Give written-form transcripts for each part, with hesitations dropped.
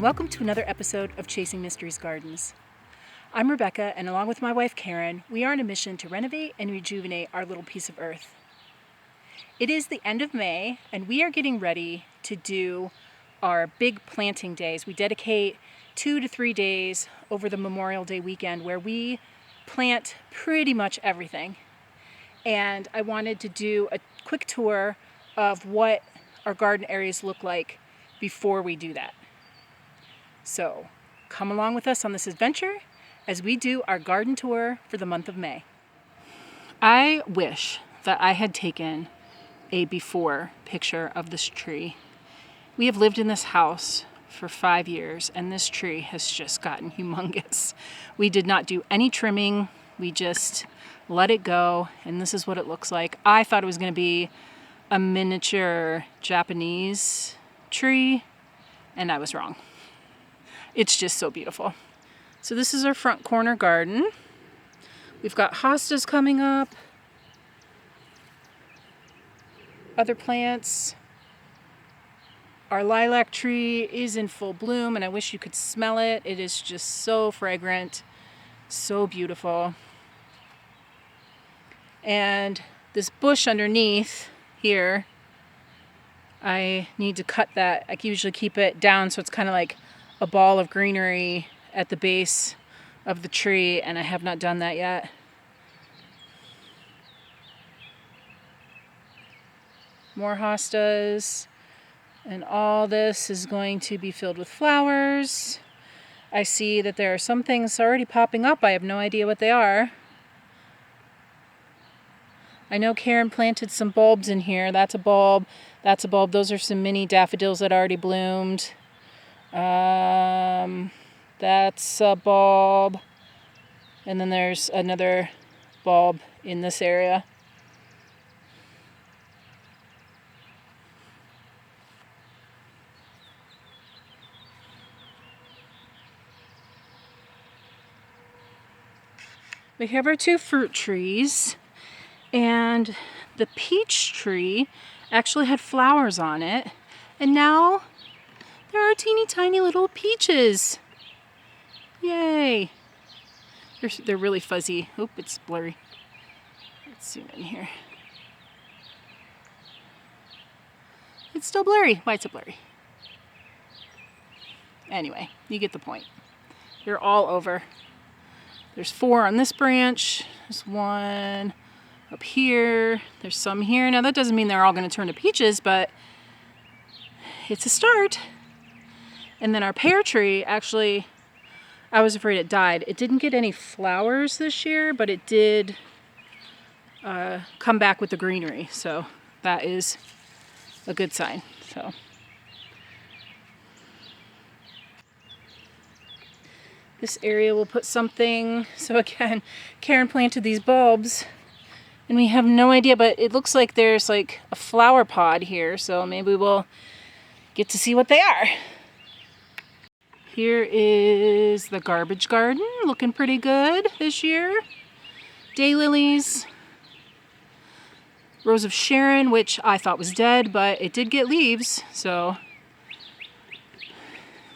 welcome to another episode of Chasing Mysteries Gardens. I'm Rebecca, and along with my wife Karen, we are on a mission to renovate and rejuvenate our little piece of earth. It is the end of May, and we are getting ready to do our big planting days. We dedicate 2 to 3 days over the Memorial Day weekend where we plant pretty much everything. And I wanted to do a quick tour of what our garden areas look like before we do that. So come along with us on this adventure as we do our garden tour for the month of May. I wish that I had taken a before picture of this tree. We have lived in this house for 5 years and this tree has just gotten humongous. We did not do any trimming. We just let it go, and this is what it looks like. I thought it was going to be a miniature Japanese tree, and I was wrong. It's just so beautiful. So this is our front corner garden. We've got hostas coming up, other plants. Our lilac tree is in full bloom, and I wish you could smell it. It is just so fragrant, so beautiful. And this bush underneath here, I need to cut that. I usually keep it down so it's kind of like a ball of greenery at the base of the tree, and I have not done that yet. More hostas, and all this is going to be filled with flowers. I see that there are some things already popping up. I have no idea what they are. I know Karen planted some bulbs in here. That's a bulb. That's a bulb. Those are some mini daffodils that already bloomed. That's a bulb. And then there's another bulb in this area. We have our 2 fruit trees, and the peach tree actually had flowers on it, and now there are teeny tiny little peaches. Yay! They're really fuzzy. Oop, it's blurry. Let's zoom in here. It's still blurry. Why is it blurry? Anyway, you get the point. They're all over. There's 4 on this branch. There's 1 up here. There's some here. Now that doesn't mean they're all going to turn to peaches, but it's a start. And then our pear tree, actually, I was afraid it died. It didn't get any flowers this year, but it did come back with the greenery. So that is a good sign. So this area will put something. So again, Karen planted these bulbs and we have no idea, but it looks like there's like a flower pod here. So maybe we'll get to see what they are. Here is the garbage garden, looking pretty good this year. Daylilies. Rose of Sharon, which I thought was dead, but it did get leaves. So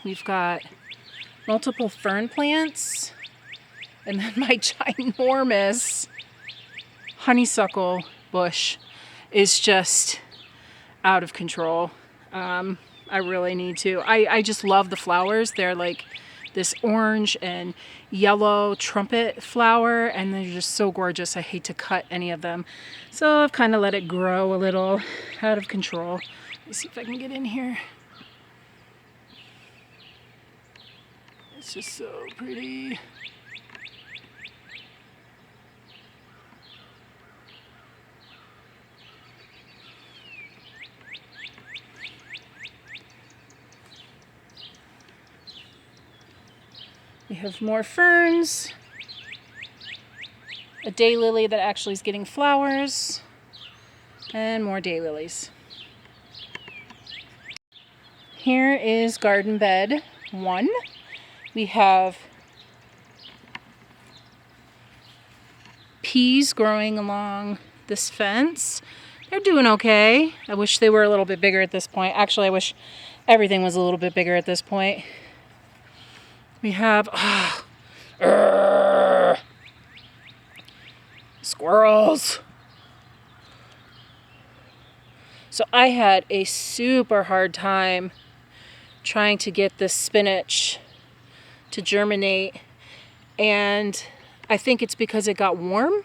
we've got multiple fern plants, and then my ginormous honeysuckle bush is just out of control. I really need to. I just love the flowers. They're like this orange and yellow trumpet flower, and they're just so gorgeous. I hate to cut any of them. So I've kind of let it grow a little out of control. Let me see if I can get in here. It's just so pretty. We have more ferns, a daylily that actually is getting flowers, and more daylilies. Here is garden bed 1. We have peas growing along this fence. They're doing okay. I wish they were a little bit bigger at this point. Actually, I wish everything was a little bit bigger at this point. We have squirrels. So I had a super hard time trying to get this spinach to germinate, and I think it's because it got warm,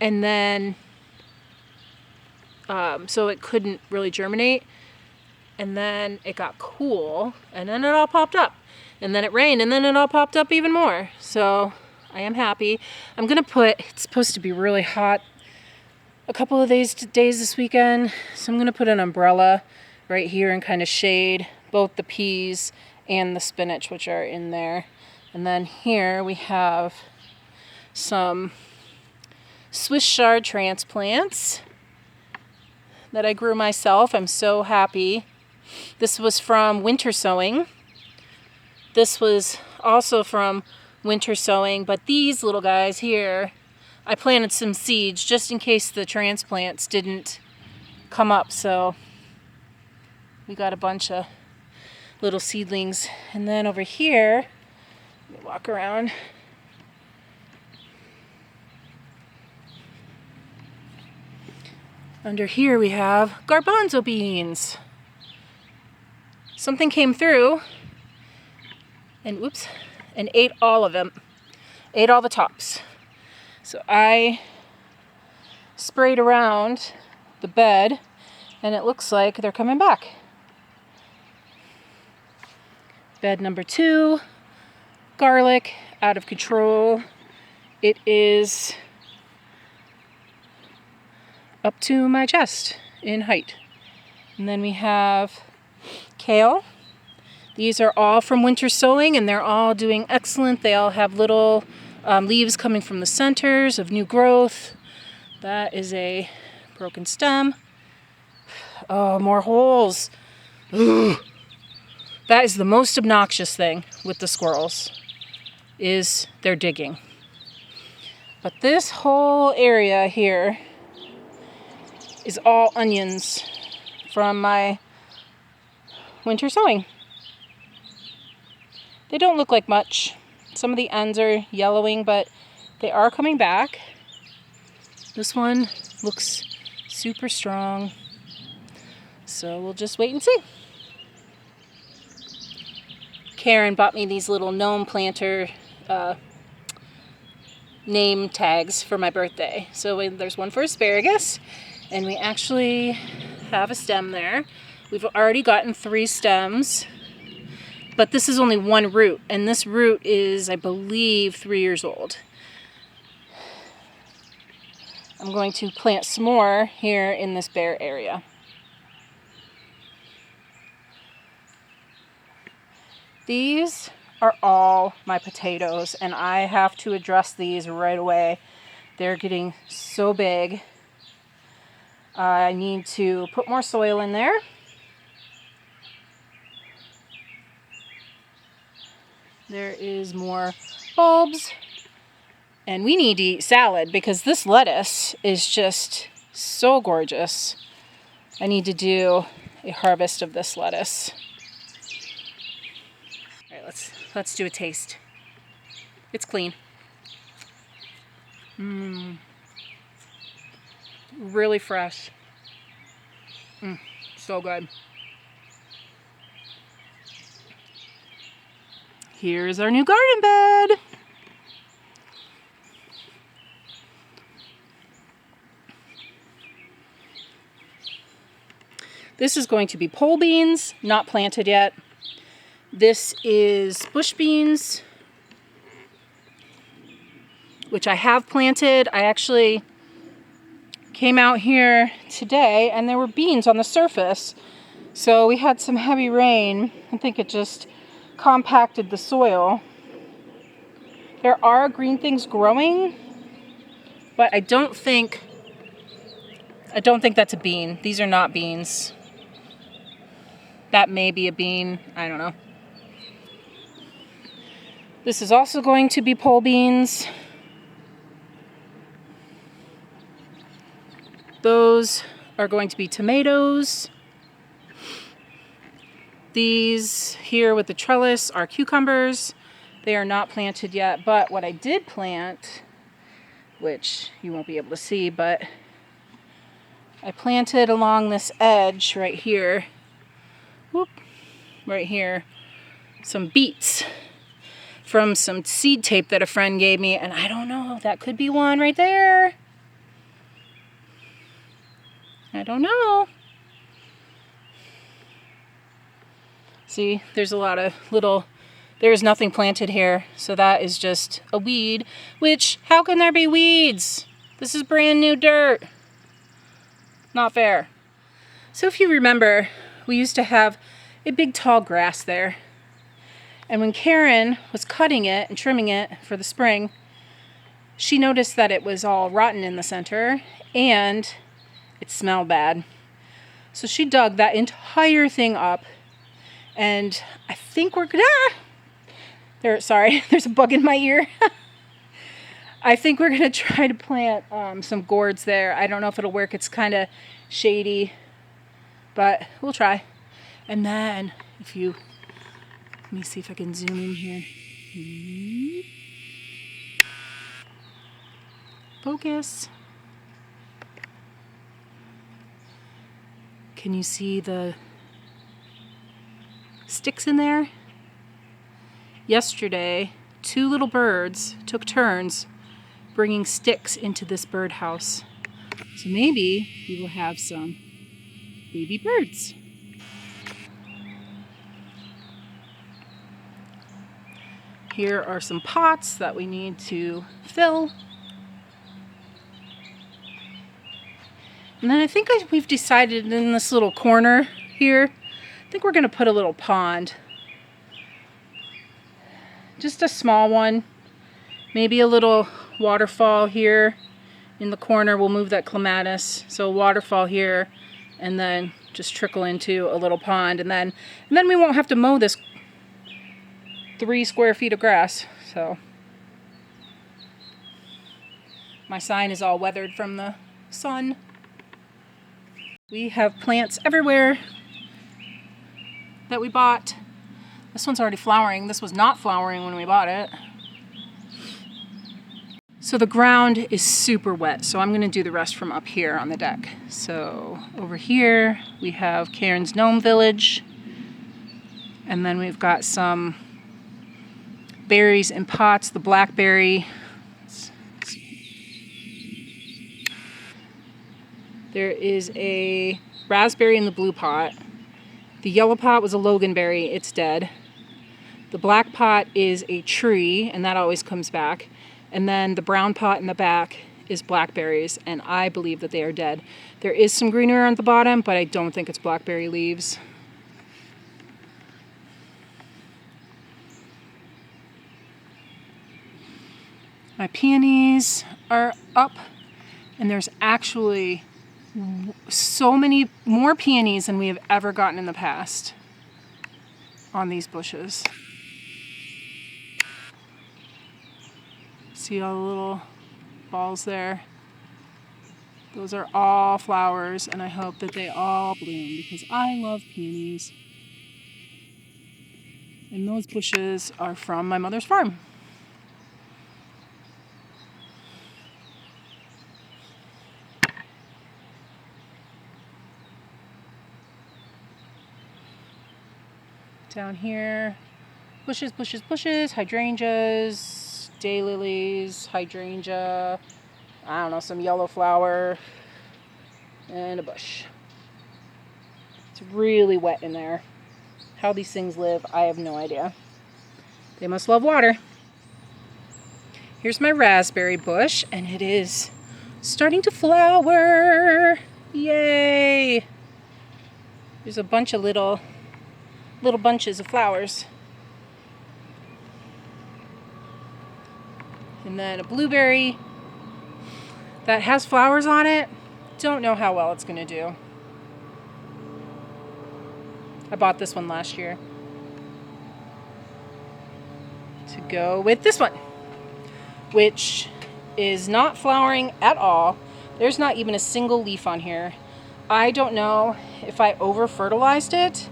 and then so it couldn't really germinate, and then it got cool, and then it all popped up, and then it rained, and then it all popped up even more. So I am happy. I'm gonna it's supposed to be really hot a couple of days this weekend, so I'm gonna put an umbrella right here and kind of shade both the peas and the spinach, which are in there. And then here we have some Swiss chard transplants that I grew myself. I'm so happy. This was from winter sowing. This was also from winter sowing, but these little guys here, I planted some seeds just in case the transplants didn't come up. So we got a bunch of little seedlings. And then over here, let me walk around. Under here we have garbanzo beans. Something came through and ate all of them. Ate all the tops. So I sprayed around the bed and it looks like they're coming back. Bed number 2, garlic, out of control. It is up to my chest in height. And then we have kale. These are all from winter sowing and they're all doing excellent. They all have little leaves coming from the centers of new growth. That is a broken stem. Oh, more holes. Ugh. That is the most obnoxious thing with the squirrels, is they're digging. But this whole area here is all onions from my winter sowing. They don't look like much. Some of the ends are yellowing, but they are coming back. This one looks super strong. So we'll just wait and see. Karen bought me these little gnome planter name tags for my birthday. So there's one for asparagus, and we actually have a stem there. We've already gotten 3 stems, but this is only one root, and this root is, I believe, 3 years old. I'm going to plant some more here in this bare area. These are all my potatoes, and I have to address these right away. They're getting so big. I need to put more soil in there. There is more bulbs. And we need to eat salad because this lettuce is just so gorgeous. I need to do a harvest of this lettuce. All right, let's do a taste. It's clean. Really fresh. So good. Here's our new garden bed. This is going to be pole beans, not planted yet. This is bush beans, which I have planted. I actually came out here today and there were beans on the surface. So we had some heavy rain. I think it just compacted the soil. There are green things growing, but I don't think that's a bean. These are not beans. That may be a bean. I don't know. This is also going to be pole beans. Those are going to be tomatoes. These here with the trellis are cucumbers. They are not planted yet, but what I did plant, which you won't be able to see, but I planted along this edge right here, whoop, right here, some beets from some seed tape that a friend gave me, and I don't know, that could be one right there. I don't know. See, there's a lot of little, there's nothing planted here, so that is just a weed, which, how can there be weeds? This is brand new dirt. Not fair. So if you remember, we used to have a big tall grass there. And when Karen was cutting it and trimming it for the spring, she noticed that it was all rotten in the center and it smelled bad. So she dug that entire thing up, and I think we're gonna, there's a bug in my ear. I think we're gonna try to plant some gourds there. I don't know if it'll work. It's kind of shady, but we'll try. And then if you, let me see if I can zoom in here. Focus. Can you see the sticks in there? Yesterday, 2 little birds took turns bringing sticks into this birdhouse. So maybe we will have some baby birds. Here are some pots that we need to fill. And then I think we've decided in this little corner here, I think we're going to put a little pond. Just a small one. Maybe a little waterfall here in the corner. We'll move that clematis. So a waterfall here, and then just trickle into a little pond. And then we won't have to mow this 3 square feet of grass. So my sign is all weathered from the sun. We have plants everywhere that we bought. This one's already flowering. This was not flowering when we bought it. So the ground is super wet, so I'm going to do the rest from up here on the deck. So over here we have Karen's Gnome Village, and then we've got some berries in pots. The blackberry. There is a raspberry in the blue pot. The yellow pot was a loganberry. It's dead. The black pot is a tree, and that always comes back. And then the brown pot in the back is blackberries, and I believe that they are dead. There is some greenery on the bottom, but I don't think it's blackberry leaves. My peonies are up, and there's actually so many more peonies than we have ever gotten in the past on these bushes. See all the little balls there? Those are all flowers, and I hope that they all bloom because I love peonies. And those bushes are from my mother's farm. Down here, bushes, bushes, bushes, hydrangeas, daylilies, hydrangea, I don't know, some yellow flower, and a bush. It's really wet in there. How these things live, I have no idea. They must love water. Here's my raspberry bush, and it is starting to flower. Yay! There's a bunch of little bunches of flowers. And then a blueberry that has flowers on it. Don't know how well it's going to do. I bought this one last year to go with this one, which is not flowering at all. There's not even a single leaf on here. I don't know if I over fertilized it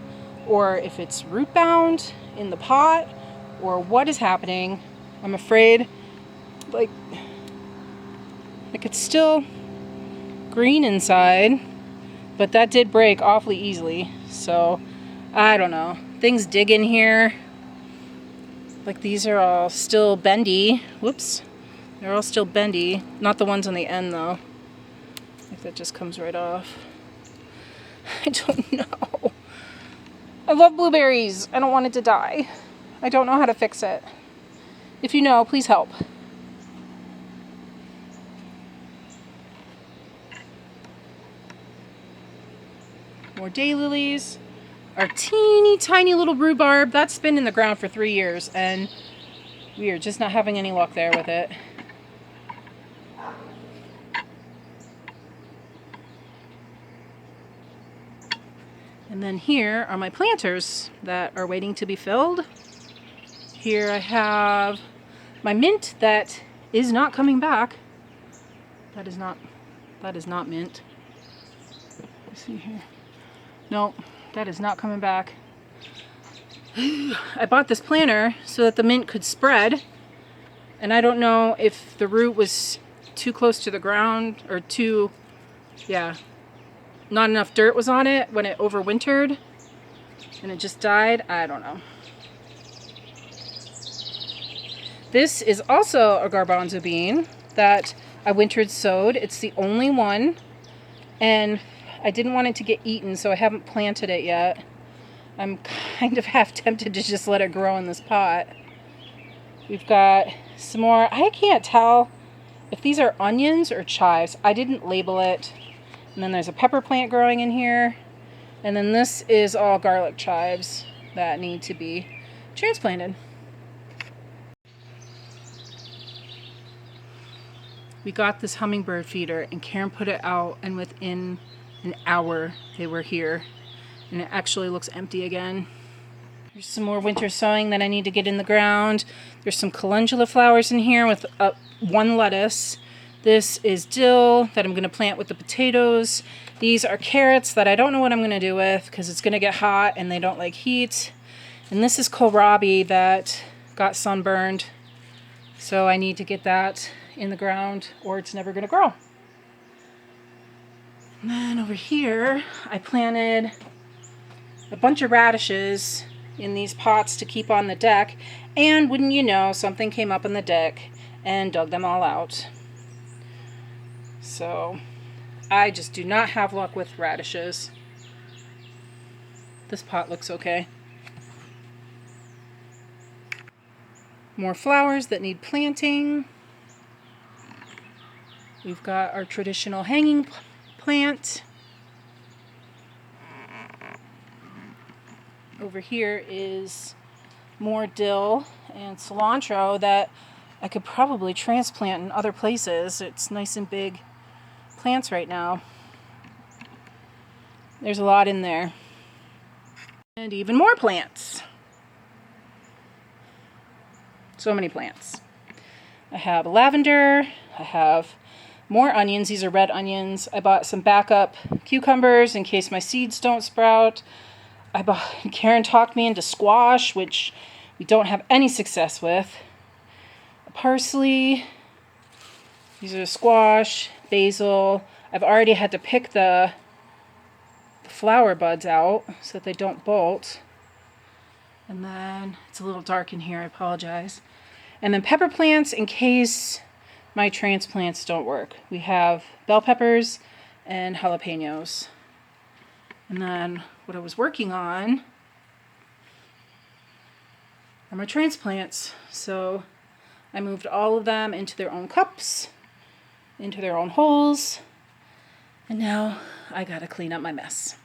or if it's root bound in the pot, or what is happening. I'm afraid like it's still green inside, but that did break awfully easily. So I don't know. Things dig in here. Like these are all still bendy. Whoops. They're all still bendy. Not the ones on the end though. Like that just comes right off. I don't know. I love blueberries. I don't want it to die. I don't know how to fix it. If you know, please help. More daylilies. Our teeny tiny little rhubarb. That's been in the ground for 3 years and we are just not having any luck there with it. And then here are my planters that are waiting to be filled. Here I have my mint that is not coming back. That is not mint. Let's see here. No, that is not coming back. I bought this planter so that the mint could spread. And I don't know if the root was too close to the ground or not enough dirt was on it when it overwintered and it just died. I don't know. This is also a garbanzo bean that I wintered sowed. It's the only one and I didn't want it to get eaten, so I haven't planted it yet. I'm kind of half tempted to just let it grow in this pot. We've got some more. I can't tell if these are onions or chives. I didn't label it. And then there's a pepper plant growing in here. And then this is all garlic chives that need to be transplanted. We got this hummingbird feeder and Karen put it out and within an hour they were here. And it actually looks empty again. There's some more winter sowing that I need to get in the ground. There's some calendula flowers in here with one lettuce. This is dill that I'm going to plant with the potatoes. These are carrots that I don't know what I'm going to do with because it's going to get hot and they don't like heat. And this is kohlrabi that got sunburned. So I need to get that in the ground or it's never going to grow. And then over here, I planted a bunch of radishes in these pots to keep on the deck. And wouldn't you know, something came up on the deck and dug them all out. So I just do not have luck with radishes. This pot looks okay. More flowers that need planting. We've got our traditional hanging plant. Over here is more dill and cilantro that I could probably transplant in other places. It's nice and big plants right now. There's a lot in there. And even more plants. So many plants. I have lavender. I have more onions. These are red onions. I bought some backup cucumbers in case my seeds don't sprout. Karen talked me into squash, which we don't have any success with. Parsley. These are squash, basil. I've already had to pick the flower buds out so that they don't bolt. And then it's a little dark in here, I apologize. And then pepper plants in case my transplants don't work. We have bell peppers and jalapenos. And then what I was working on are my transplants. So I moved all of them into their own cups, into their own holes, and now I gotta clean up my mess.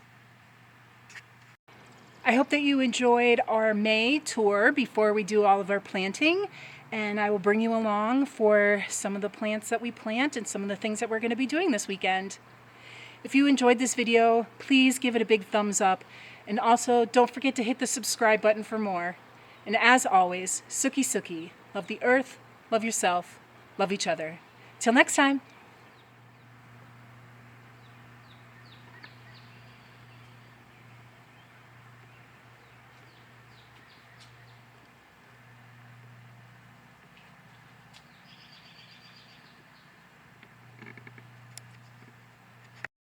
I hope that you enjoyed our May tour before we do all of our planting, and I will bring you along for some of the plants that we plant and some of the things that we're going to be doing this weekend. If you enjoyed this video, please give it a big thumbs up, and also don't forget to hit the subscribe button for more. And as always, Suki Suki, love the earth, love yourself, love each other. Till next time.